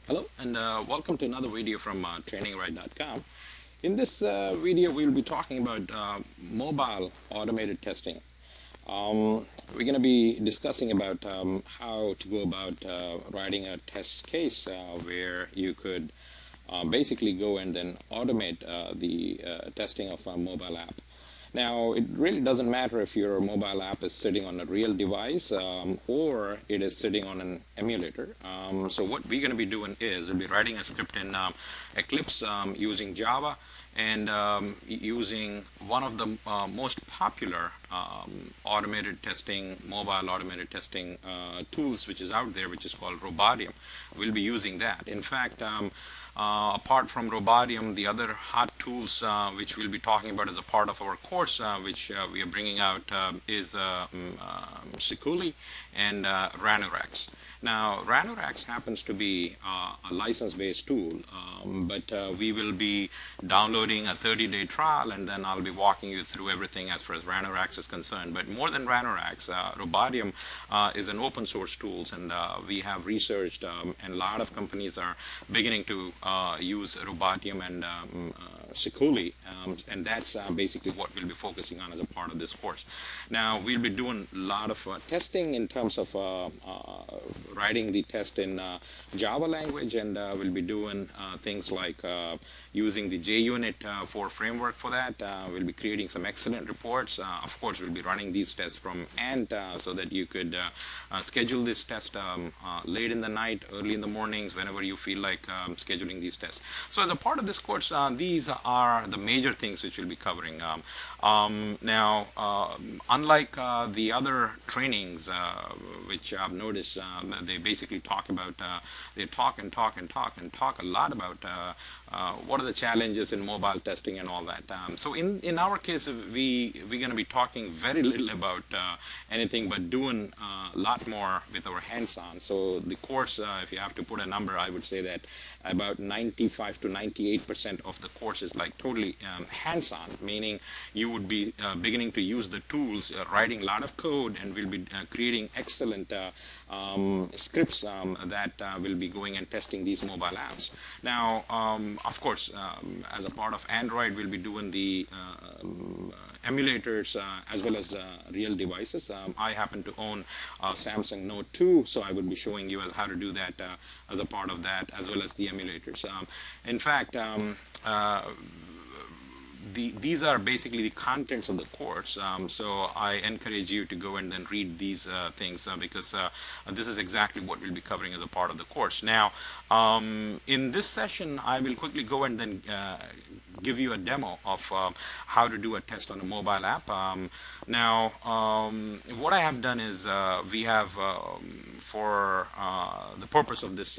Hello and welcome to another video from trainingride.com. In this video, we'll be talking about mobile automated testing. We're going to be discussing about how to go about writing a test case where you could basically go and then automate the testing of a mobile app. Now, it really doesn't matter if your mobile app is sitting on a real device or it is sitting on an emulator. So what we're going to be doing is we'll be writing a script in Eclipse using Java and using one of the most popular mobile automated testing tools which is out there, which is called Robodium. We'll be using that. In fact, apart from Robodium, the other hot tools which we'll be talking about as a part of our course, which we are bringing out, is Sikuli and Ranorex. Now, Ranorex happens to be a license-based tool, but we will be downloading a 30-day trial, and then I'll be walking you through everything as far as Ranorex is concerned. But more than Ranorex, Robodium is an open source tool, and we have researched, and a lot of companies are beginning to use Robodium and Sikuli, and that's basically what we'll be focusing on as a part of this course. Now, we'll be doing a lot of testing in terms of writing the test in Java language, and we'll be doing things like using the JUnit for framework for that. We'll be creating some excellent reports. Of course, we'll be running these tests from Ant so that you could schedule this test late in the night, early in the mornings, whenever you feel like scheduling these tests. So as a part of this course, these are the major things which we'll be covering. Now, unlike the other trainings, which I've noticed, they basically talk about, they talk and talk and talk and talk a lot about what are the challenges in mobile testing and all that. So in our case, we're going to be talking very little about anything but doing a lot more with our hands-on. So the course, if you have to put a number, I would say that about 95 to 98% of the course is like totally hands-on, meaning you would be beginning to use the tools, writing a lot of code, and we'll be creating excellent scripts that will be going and testing these mobile apps. Now, of course, as a part of Android, we'll be doing the emulators as well as real devices. I happen to own Samsung Note 2, so I would be showing you how to do that as a part of that, as well as the emulators. In fact, these are basically the contents of the course, so I encourage you to go and then read these things because this is exactly what we'll be covering as a part of the course. Now, in this session, I will quickly go and then give you a demo of how to do a test on a mobile app. Now, what I have done is we have, for the purpose of this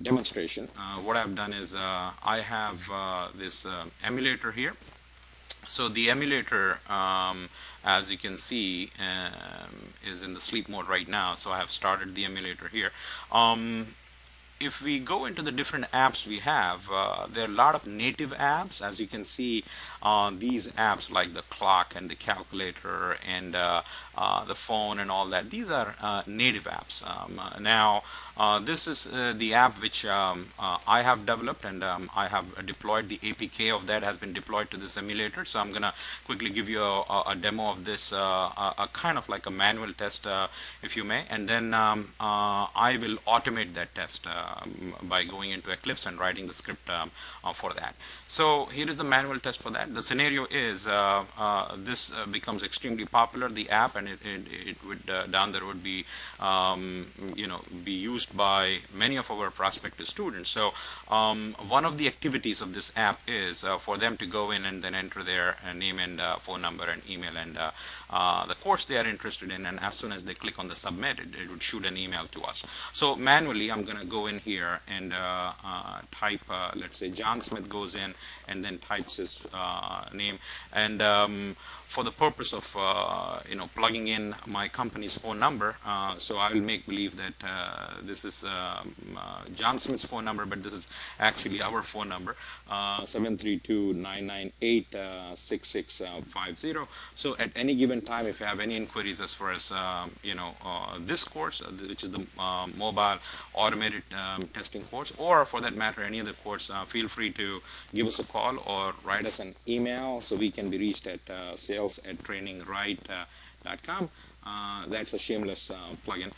demonstration, what I've done is I have this emulator here. So the emulator, as you can see, is in the sleep mode right now. So I have started the emulator here. If we go into the different apps we have, there are a lot of native apps. As you can see, these apps like the clock and the calculator and the phone and all that, these are native apps. Now, this is the app which I have developed, and I have deployed. The APK of that has been deployed to this emulator. So I'm gonna quickly give you a demo of this, a kind of like a manual test, if you may, and then I will automate that test by going into Eclipse and writing the script for that. So here is the manual test for that. The scenario is this becomes extremely popular, the app, and it would down the road be be used by many of our prospective students. So one of the activities of this app is for them to go in and then enter their name and phone number and email and the course they are interested in, and as soon as they click on the submit, it would shoot an email to us. So manually, I'm going to go in here and type, let's say John Smith goes in and then types his name, and for the purpose of plugging in my company's phone number. So I will make believe that this is John Smith's phone number, but this is actually our phone number, 732-998-6650. So at any given time, if you have any inquiries as far as this course, which is the mobile automated testing course, or for that matter any other course, feel free to give us a call or write us an email, so we can be reached at sales@trainingrite.com. That's a shameless plug-in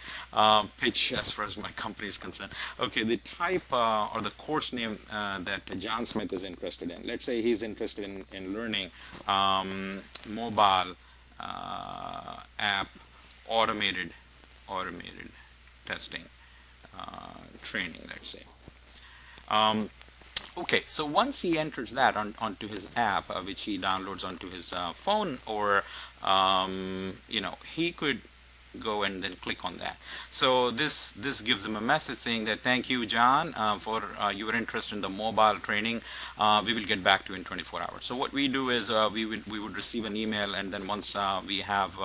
pitch as far as my company is concerned. Okay, the type or the course name that John Smith is interested in. Let's say he's interested in learning mobile app automated testing training, let's say. Okay, so once he enters that onto his app, which he downloads onto his phone, or he could go and then click on that. So this gives him a message saying that thank you, John, for your interest in the mobile training. We will get back to you in 24 hours. So what we do is we would receive an email, and then once we have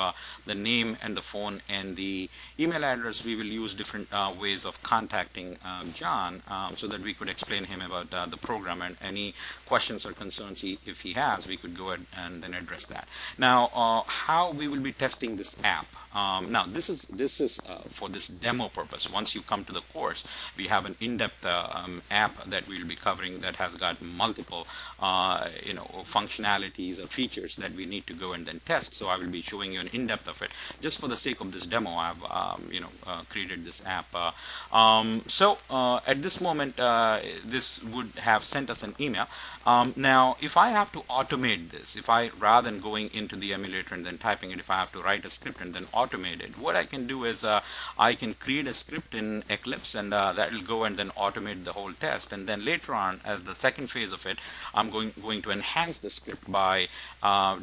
the name and the phone and the email address, we will use different ways of contacting John, so that we could explain him about the program, and any questions or concerns if he has, we could go ahead and then address that. Now, how we will be testing this app. Now this is for this demo purpose. Once you come to the course, we have an in-depth app that we'll be covering that has got multiple functionalities or features that we need to go and then test. So I will be showing you an in-depth of it. Just for the sake of this demo, I've created this app. So at this moment, this would have sent us an email. Now if I have to automate this, rather than going into the emulator and then typing it, if I have to write a script and then automate it, what I can do is I can create a script in Eclipse, and that will go and then automate the whole test. And then later on, as the second phase of it, I'm going to enhance the script by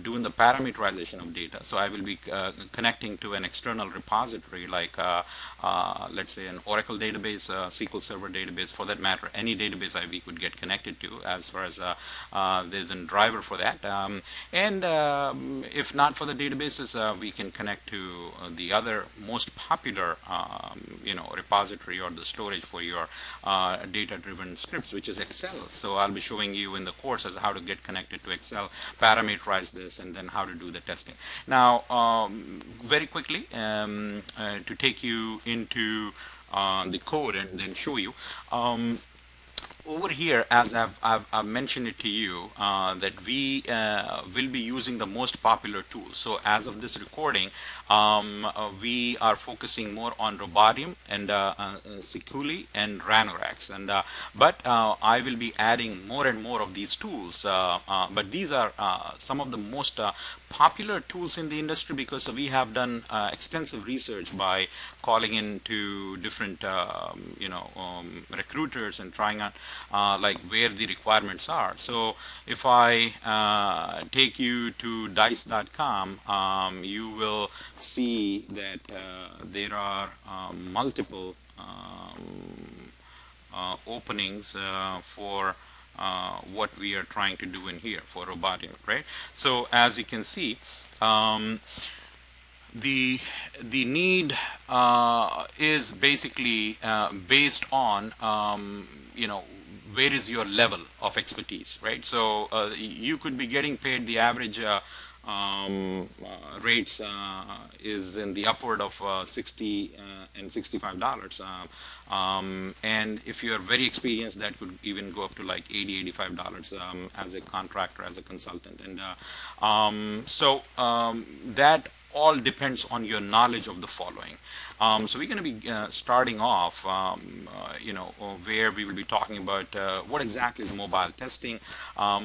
doing the parameterization of data. So I will be connecting to an external repository, like let's say an Oracle database, SQL Server database, for that matter, any database we could get connected to, as far as there's a driver for that. And if not for the databases, we can connect to the other most popular repository or the storage for your data-driven scripts, which is Excel. So I'll be showing you in the course as how to get connected to Excel, parameterize this, and then how to do the testing. Now, very quickly, to take you into the code and then show you. Over here, as I've mentioned it to you, that we will be using the most popular tools. So as of this recording, we are focusing more on Robodium and Sikuli and Ranorex, but I will be adding more and more of these tools. But these are some of the most popular tools in the industry, because we have done extensive research by calling into different recruiters and trying out like where the requirements are. So if I take you to dice.com, you will see that there are multiple openings for what we are trying to do in here for Robodium, right? So as you can see, the need is basically based on where is your level of expertise, right? So you could be getting paid the average rates is in the upward of $60 and $65. And if you are very experienced, that could even go up to like $80, $85 as a contractor, as a consultant. And so that all depends on your knowledge of the following. So we're going to be starting off, where we will be talking about what exactly is mobile testing, how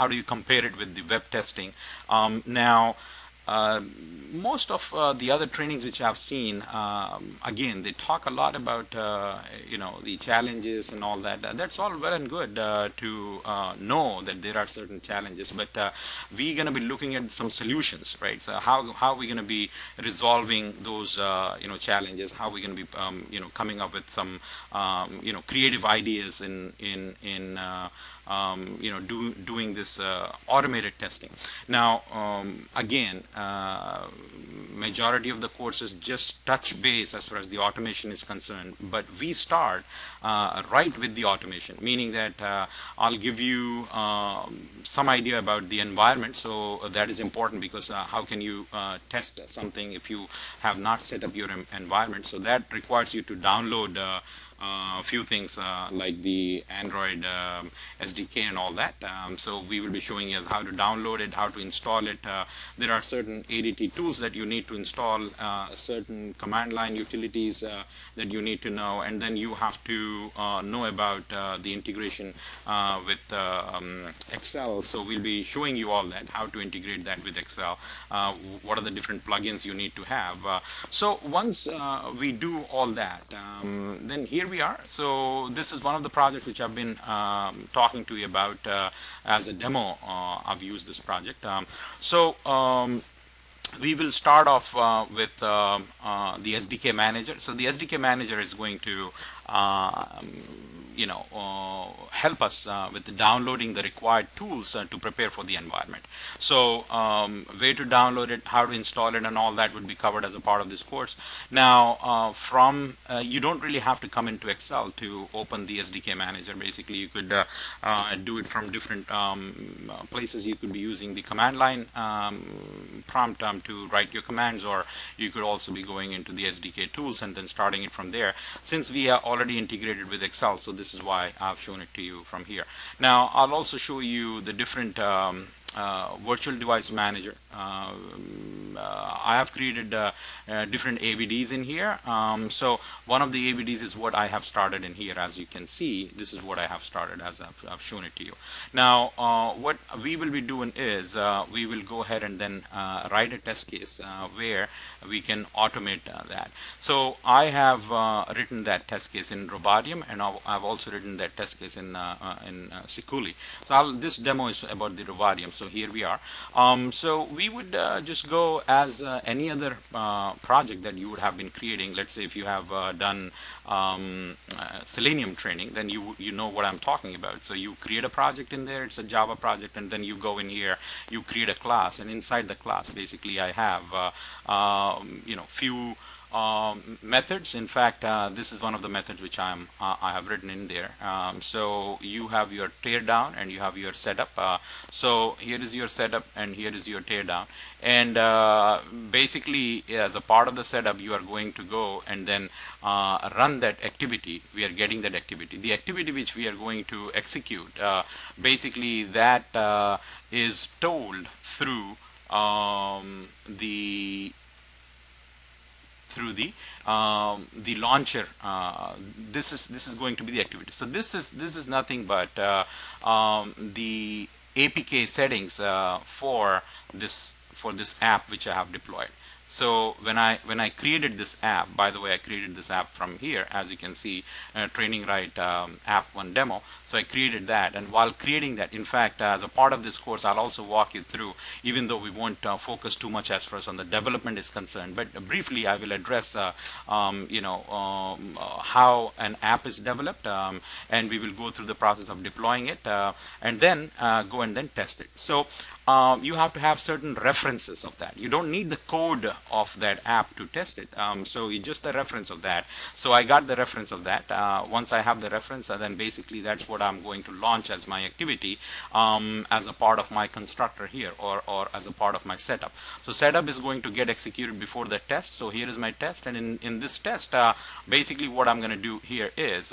do you compare it with the web testing. Now, most of the other trainings which I've seen, again, they talk a lot about the challenges and all that. That's all well and good to know that there are certain challenges, but we're going to be looking at some solutions, right? So how are we going to be resolving those challenges? How are we going to be coming up with some creative ideas in doing this automated testing. Now, again, majority of the courses just touch base as far as the automation is concerned, but we start right with the automation, meaning that I'll give you some idea about the environment. So that is important, because how can you test something if you have not set up your environment? So that requires you to download a few things like the Android SDK and all that. So we will be showing you how to download it, how to install it. There are certain ADT tools that you need to install, certain command line utilities that you need to know, and then you have to know about the integration with Excel. So we'll be showing you all that, how to integrate that with Excel, what are the different plugins you need to have. So once we do all that, then here we are. So this is one of the projects which I've been talking to you about as a demo. I've used this project. We will start off with the SDK manager. So the SDK manager is going to help us with downloading the required tools to prepare for the environment. So where to download it, how to install it, and all that would be covered as a part of this course. Now, you don't really have to come into Excel to open the SDK manager. Basically, you could do it from different places. You could be using the command line prompt to write your commands, or you could also be going into the SDK tools and then starting it from there. Since we are already integrated with Excel, so this is why I've shown it to you from here. Now, I'll also show you the different virtual device manager. I have created different AVDs in here. So one of the AVDs is what I have started in here. As you can see, this is what I have started as I've shown it to you. Now, what we will be doing is we will go ahead and then write a test case where we can automate that. So I have written that test case in Robotium, and I've also written that test case in Sikuli. So this demo is about the Robotium. So here we are. So we would just go as any other project that you would have been creating. Let's say if you have done Selenium training, then you know what I'm talking about. So you create a project in there. It's a Java project, and then you go in here, you create a class, and inside the class, basically, I have few methods. In fact, this is one of the methods which I have written in there. So you have your teardown and you have your setup. So here is your setup and here is your teardown. And basically, as a part of the setup, you are going to go and then run that activity. We are getting that activity. The activity which we are going to execute, basically that is told through the launcher. This is going to be the activity. So this is nothing but the APK settings for this app which I have deployed. So when I created this app, by the way, I created this app from here, as you can see, Training Right app 1 demo. So I created that, and while creating that, in fact, as a part of this course, I'll also walk you through, even though we won't focus too much as far as on the development is concerned, but briefly I will address how an app is developed, and we will go through the process of deploying it, and then go and then test it. So you have to have certain references of that. You don't need the code of that app to test it. So you just the reference of that. So I got the reference of that. Once I have the reference, then basically that's what I'm going to launch as my activity as a part of my constructor here, or as a part of my setup. So setup is going to get executed before the test. So here is my test, and in this test, basically what I'm going to do here is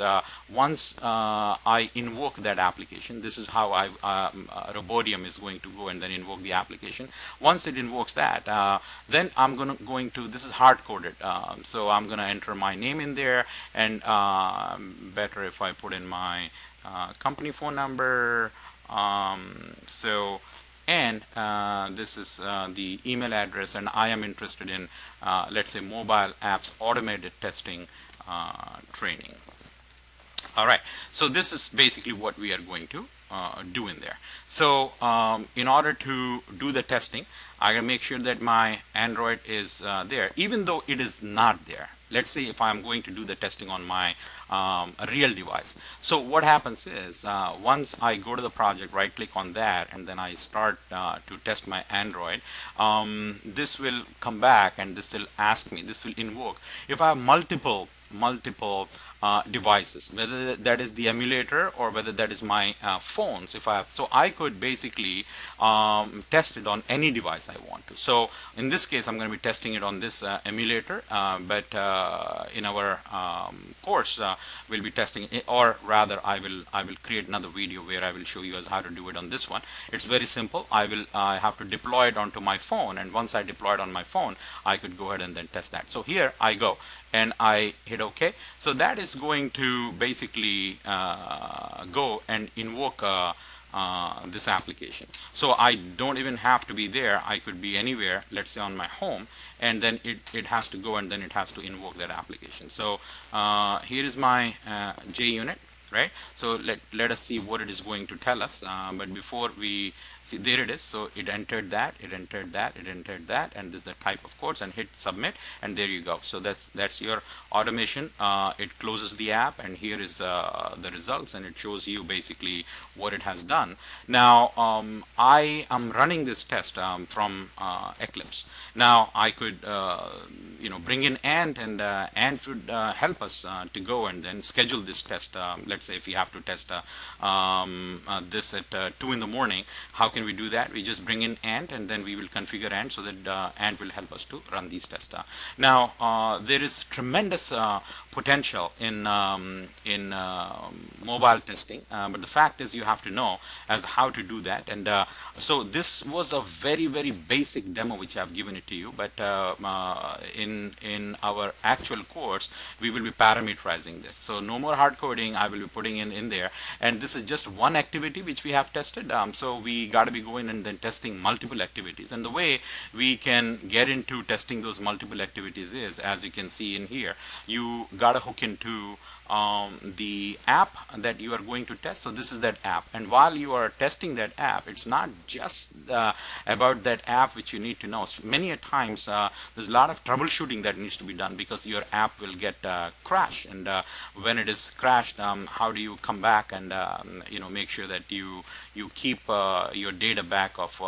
once I invoke that application, this is how Robotium is going to go and then invoke the application. Once it invokes that, then I'm going to this is hard coded, so I'm going to enter my name in there, and better if I put in my company phone number. This is the email address, and I am interested in let's say mobile apps automated testing training. All right, so this is basically what we are going to do in there. So in order to do the testing, I gotta make sure that my Android is there, even though it is not there. let's say if I'm going to do the testing on my real device. So what happens is once I go to the project, right click on that, and then I start to test my Android, this will come back and this will ask me, this will invoke if I have multiple devices, whether that is the emulator or whether that is my phones. If I have, so I could basically test it on any device I want to. So in this case, I'm going to be testing it on this emulator, but in our course, we'll be testing it, or rather, I will create another video where I will show you guys how to do it on this one. It's very simple. I have to deploy it onto my phone, and once I deploy it on my phone, I could go ahead and then test that. So here I go and I hit OK. So that is going to basically go and invoke this application. So I don't even have to be there. I could be anywhere, let's say on my home, and then it has to go and then it has to invoke that application. So here is my JUnit, right? So let us see what it is going to tell us. But before we see, there it is. So it entered that, it entered that, it entered that, and this is the type of course, and hit submit, and there you go. So that's your automation. It closes the app, and here is the results, and it shows you basically what it has done. Now I am running this test from Eclipse. Now I could bring in Ant, and Ant would help us to go and then schedule this test. Let's say if we have to test this at 2 in the morning, how can we do that? We just bring in Ant, and then we will configure Ant so that Ant will help us to run these tests. Now there is tremendous potential in mobile testing, but the fact is you have to know as how to do that. And so this was a very basic demo which I've given it to you, but in our actual course we will be parameterizing this. So no more hard coding. I will be putting in there, and this is just one activity which we have tested. So we got to be going and then testing multiple activities, and the way we can get into testing those multiple activities is, as you can see in here, you got to hook into the app that you are going to test. So this is that app, and while you are testing that app, it's not just about that app which you need to know. So many a times there's a lot of troubleshooting that needs to be done, because your app will get crashed, and when it is crashed, how do you come back and make sure that you keep your data back of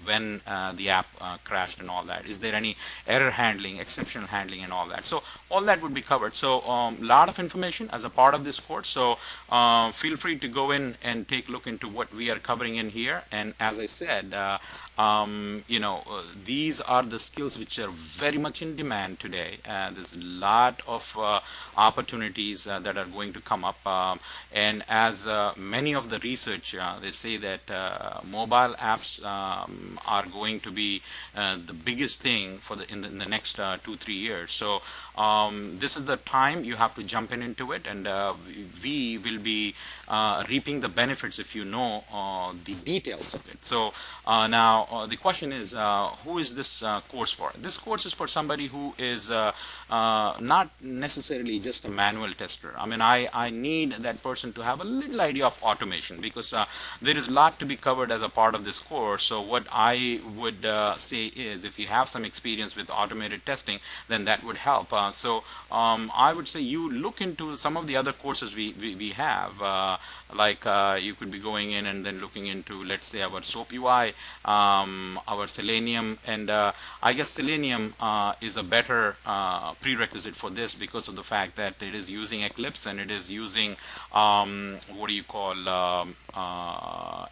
when the app crashed and all that. Is there any error handling, exception handling, and all that? So all that would be covered. So lot of information as a part of this course. So feel free to go in and take a look into what we are covering in here. And as I said, these are the skills which are very much in demand today. There's a lot of opportunities that are going to come up, and as many of the research they say that mobile apps are going to be the biggest thing for in the next 2-3 years. So this is the time you have to jump into it, and we will be reaping the benefits if you know the details of it. So now the question is, who is this course for? This course is for somebody who is not necessarily just a manual tester. I mean, I need that person to have a little idea of automation, because there is a lot to be covered as a part of this course. So what I would say is, if you have some experience with automated testing, then that would help. So I would say you look into some of the other courses we have, like you could be going in and then looking into, let's say, our SOAP UI, our Selenium, and I guess Selenium is a better prerequisite for this, because of the fact that it is using Eclipse, and it is using what do you call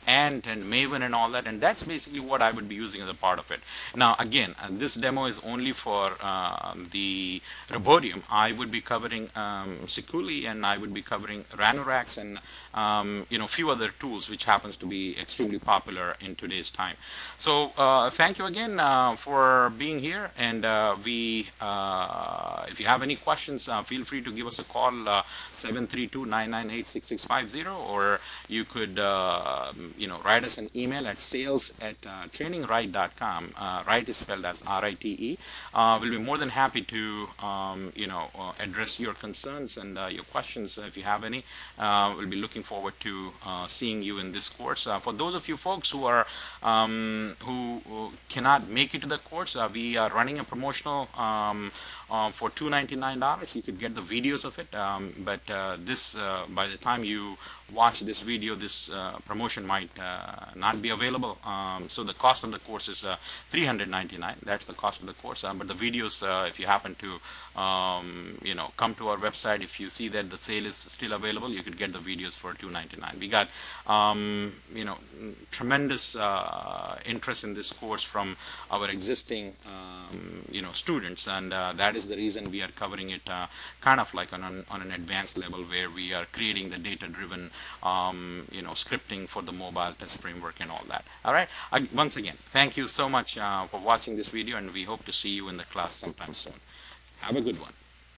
Ant and Maven and all that, and that's basically what I would be using as a part of it. Now again, this demo is only for the Robotium. I would be covering Sikuli, and I would be covering Ranorax, and few other tools which happens to be extremely popular in today's time. So thank you again for being here, and if you have any questions, feel free to give us a call, 732-998-6650, or you could write us an email at sales@trainingrite.com. Rite is spelled as RITE. We'll be more than happy to address your concerns and your questions if you have any. We'll be looking forward to seeing you in this course. For those of you folks who are who cannot make it to the course, we are running a promotional For $299, you could get the videos of it, but this by the time you watch this video, this promotion might not be available. So the cost of the course is $399. That's the cost of the course. But the videos, if you happen to come to our website, if you see that the sale is still available, you could get the videos for $299. We got tremendous interest in this course from our existing students, and that is the reason we are covering it kind of like on an advanced level, where we are creating the data-driven scripting for the mobile test framework and all that. All right. Once again, thank you so much for watching this video, and we hope to see you in the class sometime soon. Have a good one.